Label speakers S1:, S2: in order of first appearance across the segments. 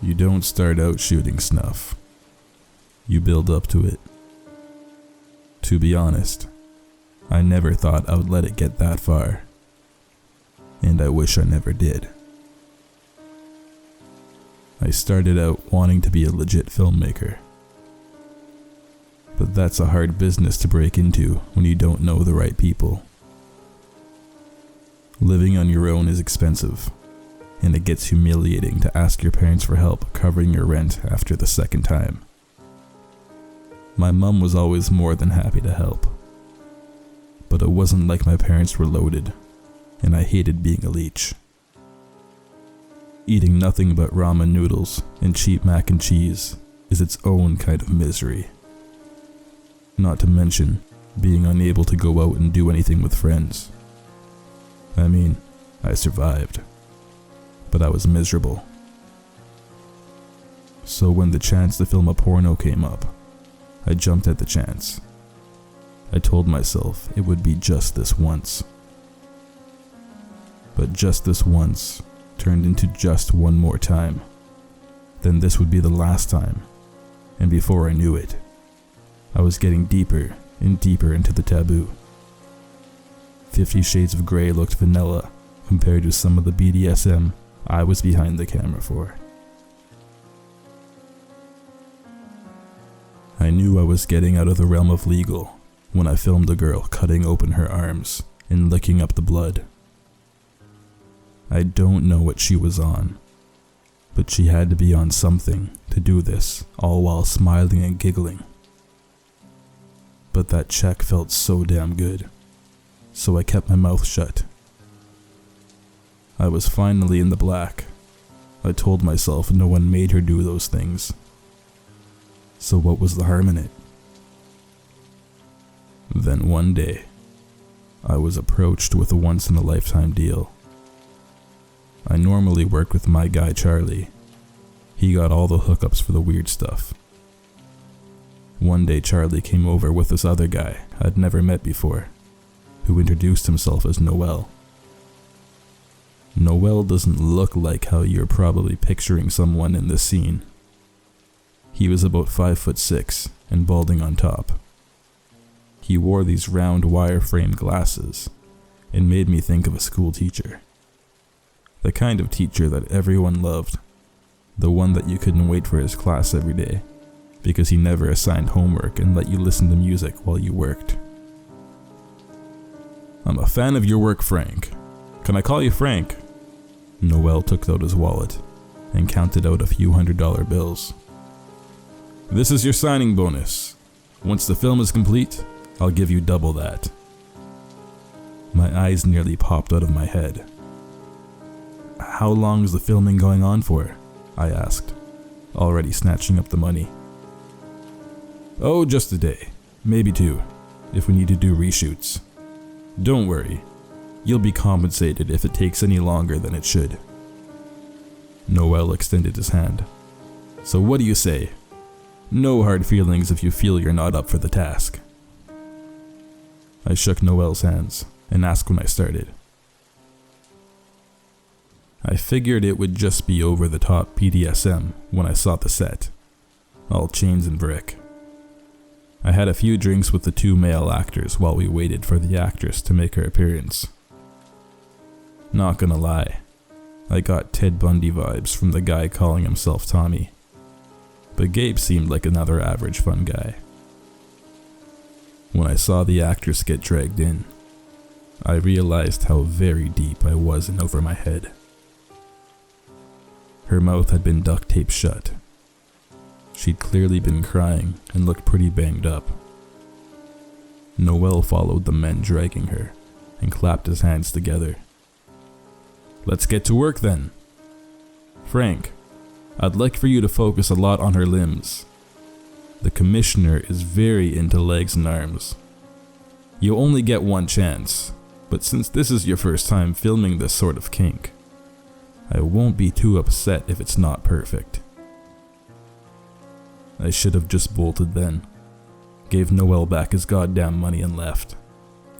S1: You don't start out shooting snuff. You build up to it. To be honest, I never thought I would let it get that far. And I wish I never did. I started out wanting to be a legit filmmaker. But that's a hard business to break into when you don't know the right people. Living on your own is expensive, and it gets humiliating to ask your parents for help covering your rent after the second time. My mum was always more than happy to help. But it wasn't like my parents were loaded, and I hated being a leech. Eating nothing but ramen noodles and cheap mac and cheese is its own kind of misery. Not to mention being unable to go out and do anything with friends. I mean, I survived, but I was miserable. So when the chance to film a porno came up, I jumped at the chance. I told myself it would be just this once. But just this once turned into just one more time. Then this would be the last time, and before I knew it, I was getting deeper and deeper into the taboo. 50 Shades of Grey looked vanilla compared to some of the BDSM I was behind the camera for. I knew I was getting out of the realm of legal when I filmed a girl cutting open her arms and licking up the blood. I don't know what she was on, but she had to be on something to do this, all while smiling and giggling. But that check felt so damn good, so I kept my mouth shut. I was finally in the black. I told myself no one made her do those things. So what was the harm in it? Then one day, I was approached with a once-in-a-lifetime deal. I normally worked with my guy Charlie. He got all the hookups for the weird stuff. One day Charlie came over with this other guy I'd never met before, who introduced himself as Noelle. Noelle doesn't look like how you're probably picturing someone in this scene. He was about 5'6" and balding on top. He wore these round wireframe glasses and made me think of a school teacher. The kind of teacher that everyone loved, the one that you couldn't wait for his class every day because he never assigned homework and let you listen to music while you worked. "I'm a fan of your work, Frank. Can I call you Frank?" Noelle took out his wallet and counted out a few $100 bills. "This is your signing bonus. Once the film is complete, I'll give you double that." My eyes nearly popped out of my head. "How long is the filming going on for?" I asked, already snatching up the money. "Oh, just a day, maybe 2, if we need to do reshoots. Don't worry, you'll be compensated if it takes any longer than it should." Noelle extended his hand. "So what do you say? No hard feelings if you feel you're not up for the task." I shook Noelle's hands and asked when I started. I figured it would just be over the top BDSM when I saw the set, all chains and brick. I had a few drinks with the 2 male actors while we waited for the actress to make her appearance. Not gonna lie, I got Ted Bundy vibes from the guy calling himself Tommy, but Gabe seemed like another average fun guy. When I saw the actress get dragged in, I realized how very deep I was in over my head. Her mouth had been duct taped shut. She'd clearly been crying and looked pretty banged up. Noelle followed the men dragging her and clapped his hands together. "Let's get to work then. Frank, I'd like for you to focus a lot on her limbs. The commissioner is very into legs and arms. You only get one chance, but since this is your first time filming this sort of kink, I won't be too upset if it's not perfect." I should have just bolted then, gave Noelle back his goddamn money and left.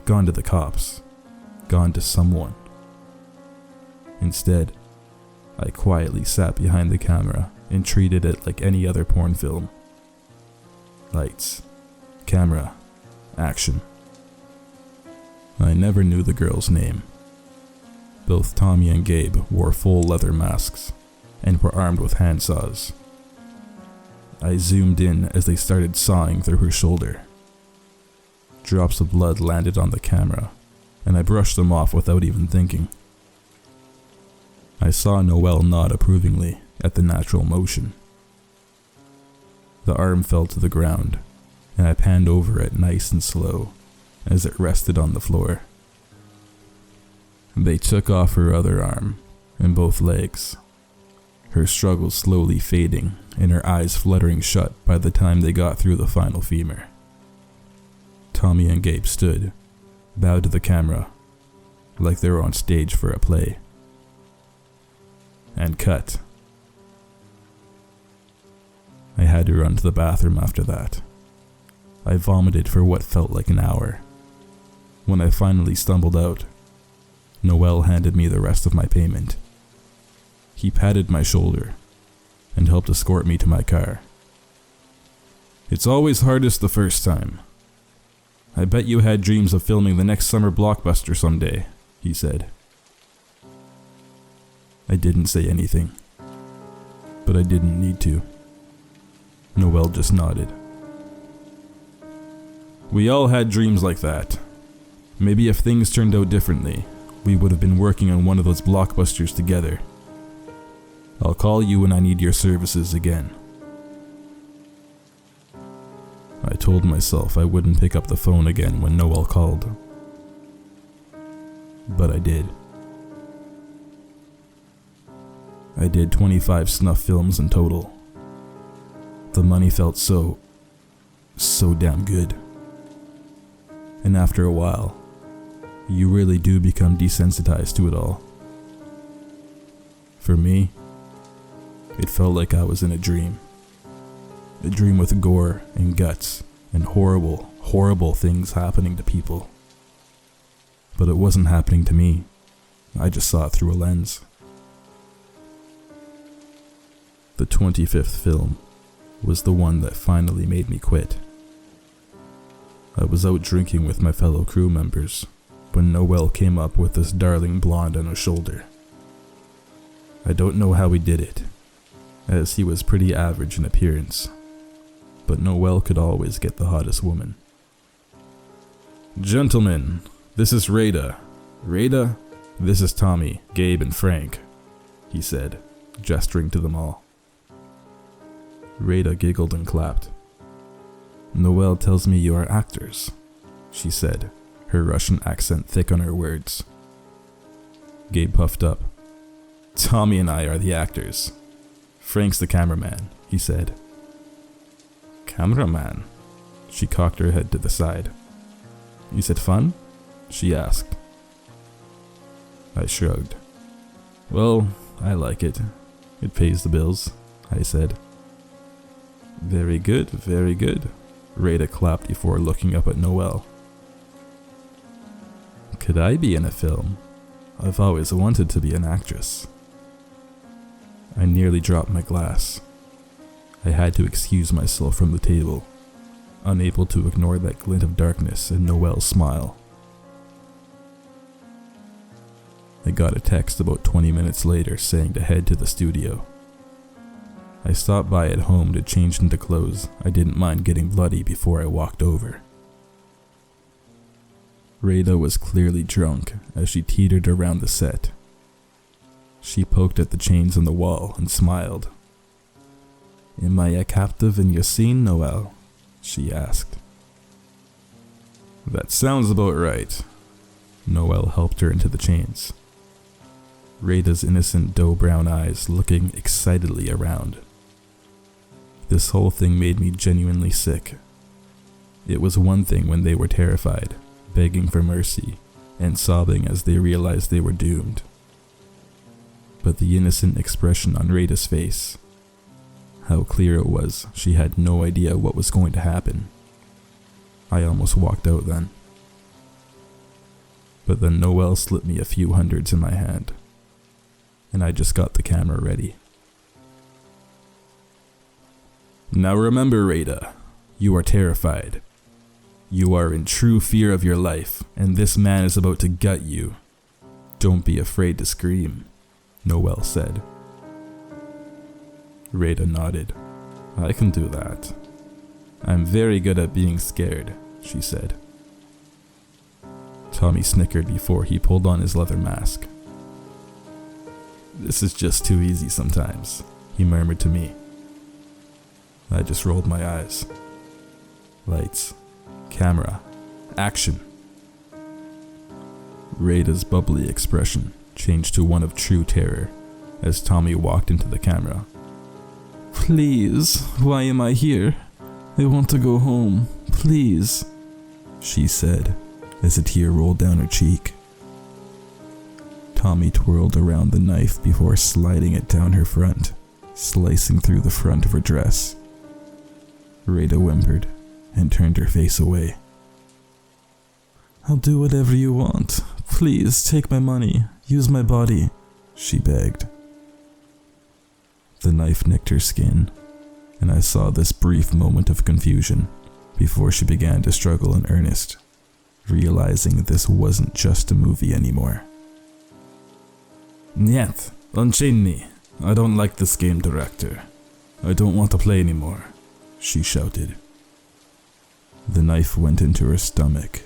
S1: Gone to the cops. Gone to someone. Instead, I quietly sat behind the camera and treated it like any other porn film. Lights, camera, action. I never knew the girl's name. Both Tommy and Gabe wore full leather masks and were armed with handsaws. I zoomed in as they started sawing through her shoulder. Drops of blood landed on the camera, and I brushed them off without even thinking. I saw Noelle nod approvingly at the natural motion. The arm fell to the ground, and I panned over it nice and slow as it rested on the floor. They took off her other arm and both legs, her struggle slowly fading and her eyes fluttering shut by the time they got through the final femur. Tommy and Gabe stood, bowed to the camera, like they were on stage for a play. And cut. I had to run to the bathroom after that. I vomited for what felt like an hour. When I finally stumbled out, Noelle handed me the rest of my payment. He patted my shoulder and helped escort me to my car. "It's always hardest the first time. I bet you had dreams of filming the next summer blockbuster someday," he said. I didn't say anything, but I didn't need to. Noelle just nodded. "We all had dreams like that. Maybe if things turned out differently, we would have been working on one of those blockbusters together. I'll call you when I need your services again." I told myself I wouldn't pick up the phone again when Noelle called. But I did. I did 25 snuff films in total. The money felt so damn good. And after a while, you really do become desensitized to it all. For me, it felt like I was in a dream. A dream with gore and guts and horrible, horrible things happening to people. But it wasn't happening to me. I just saw it through a lens. The 25th film was the one that finally made me quit. I was out drinking with my fellow crew members when Noelle came up with this darling blonde on her shoulder. I don't know how he did it, as he was pretty average in appearance, but Noelle could always get the hottest woman. "Gentlemen, this is Rada. Rada, this is Tommy, Gabe, and Frank," he said, gesturing to them all. Rada giggled and clapped. "Noelle tells me you are actors," she said, her Russian accent thick on her words. Gabe puffed up. "Tommy and I are the actors. Frank's the cameraman," he said. "Cameraman?" She cocked her head to the side. "Is it fun?" she asked. I shrugged. "Well, I like it. It pays the bills," I said. "Very good, very good," Rada clapped before looking up at Noelle. "Could I be in a film? I've always wanted to be an actress." I nearly dropped my glass. I had to excuse myself from the table, unable to ignore that glint of darkness in Noelle's smile. I got a text about 20 minutes later saying to head to the studio. I stopped by at home to change into clothes I didn't mind getting bloody before I walked over. Rada was clearly drunk as she teetered around the set. She poked at the chains on the wall and smiled. "Am I a captive in your scene, Noelle?" she asked. "That sounds about right." Noelle helped her into the chains. Rada's innocent dough-brown eyes looking excitedly around. This whole thing made me genuinely sick. It was one thing when they were terrified, begging for mercy, and sobbing as they realized they were doomed. But the innocent expression on Rada's face, how clear it was she had no idea what was going to happen. I almost walked out then. But then Noelle slipped me a few hundreds in my hand, and I just got the camera ready. Now remember, Rada, you are terrified. You are in true fear of your life, and this man is about to gut you. Don't be afraid to scream, Noelle said. Rada nodded. I can do that. I'm very good at being scared, she said. Tommy snickered before he pulled on his leather mask. This is just too easy sometimes, he murmured to me. I just rolled my eyes. Lights. Camera. Action. Rada's bubbly expression changed to one of true terror as Tommy walked into the camera. Please, why am I here? I want to go home, please, she said as a tear rolled down her cheek. Tommy twirled around the knife before sliding it down her front, slicing through the front of her dress. Rada whimpered and turned her face away. I'll do whatever you want. Please, take my money. Use my body, she begged. The knife nicked her skin, and I saw this brief moment of confusion before she began to struggle in earnest, realizing this wasn't just a movie anymore. Niet, unchain me. I don't like this game, director. I don't want to play anymore, she shouted. The knife went into her stomach,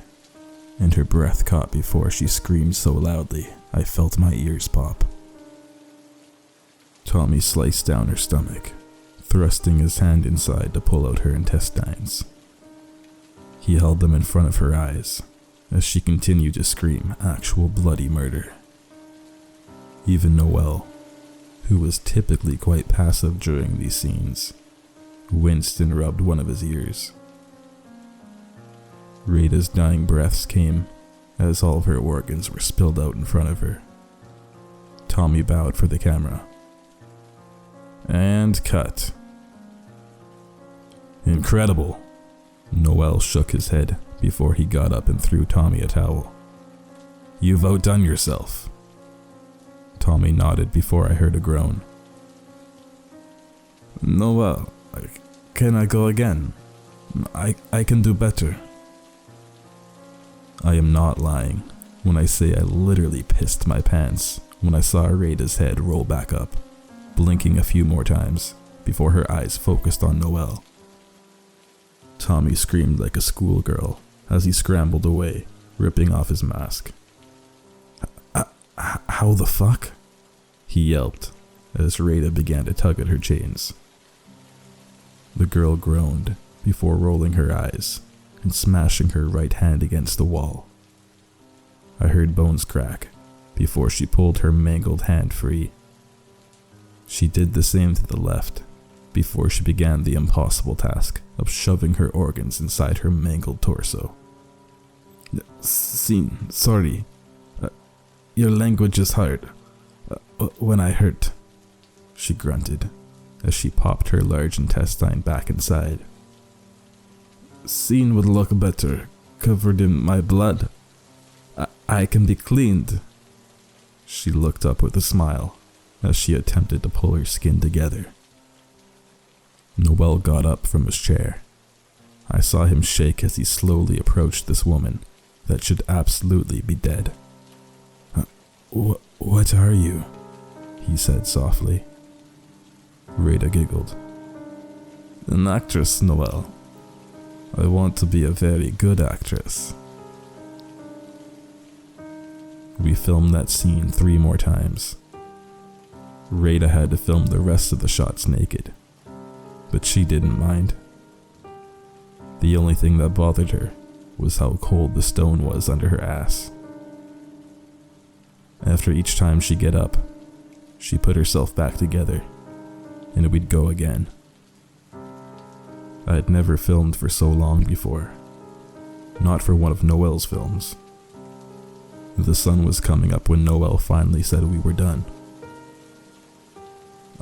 S1: and her breath caught before she screamed so loudly I felt my ears pop. Tommy sliced down her stomach, thrusting his hand inside to pull out her intestines. He held them in front of her eyes as she continued to scream actual bloody murder. Even Noelle, who was typically quite passive during these scenes, winced and rubbed one of his ears. Rada's dying breaths came as all of her organs were spilled out in front of her. Tommy bowed for the camera. And cut. Incredible. Noelle shook his head before he got up and threw Tommy a towel. You've outdone yourself. Tommy nodded before I heard a groan. Noelle, can I go again? I can do better. I am not lying when I say I literally pissed my pants when I saw Rada's head roll back up, blinking a few more times before her eyes focused on Noelle. Tommy screamed like a schoolgirl as he scrambled away, ripping off his mask. How the fuck? He yelped as Rada began to tug at her chains. The girl groaned before rolling her eyes and smashing her right hand against the wall. I heard bones crack before she pulled her mangled hand free. She did the same to the left before she began the impossible task of shoving her organs inside her mangled torso. Scene, sorry. Your language is hard. When I hurt, she grunted as she popped her large intestine back inside. Scene would look better, covered in my blood. I can be cleaned. She looked up with a smile as she attempted to pull her skin together. Noelle got up from his chair. I saw him shake as he slowly approached this woman that should absolutely be dead. What are you? He said softly. Rada giggled. An actress, Noelle. I want to be a very good actress. We filmed that scene 3 more times. Rada had to film the rest of the shots naked, but she didn't mind. The only thing that bothered her was how cold the stone was under her ass. After each time she'd get up, she put herself back together, and we'd go again. I had never filmed for so long before, not for one of Noelle's films. The sun was coming up when Noelle finally said we were done.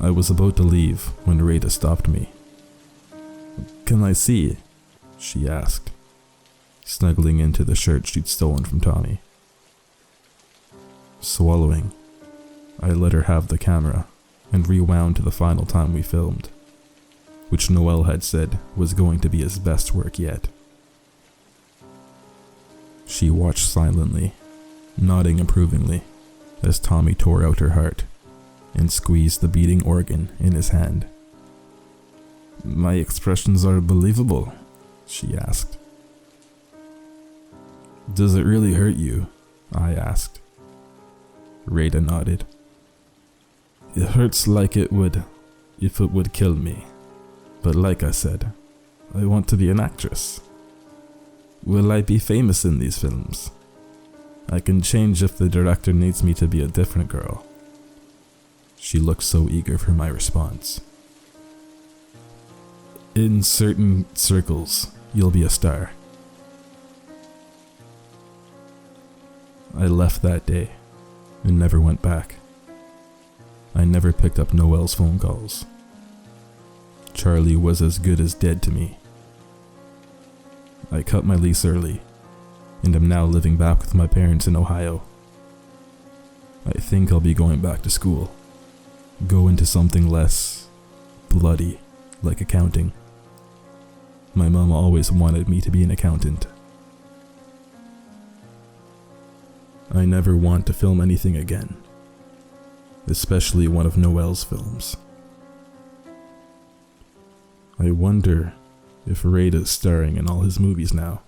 S1: I was about to leave when Rada stopped me. Can I see? She asked, snuggling into the shirt she'd stolen from Tommy. Swallowing, I let her have the camera and rewound to the final time we filmed. which Noelle had said was going to be his best work yet. She watched silently, nodding approvingly, as Tommy tore out her heart and squeezed the beating organ in his hand. "My expressions are believable?" she asked. "Does it really hurt you?" I asked. Rada nodded. "It hurts like it would if it would kill me. But like I said, I want to be an actress. Will I be famous in these films? I can change if the director needs me to be a different girl." She looked so eager for my response. "In certain circles, you'll be a star." I left that day and never went back. I never picked up Noelle's phone calls. Charlie was as good as dead to me. I cut my lease early and am now living back with my parents in Ohio. I think I'll be going back to school. Go into something less bloody, like accounting. My mom always wanted me to be an accountant. I never want to film anything again, especially one of Noelle's films. I wonder if Rada's starring in all his movies now.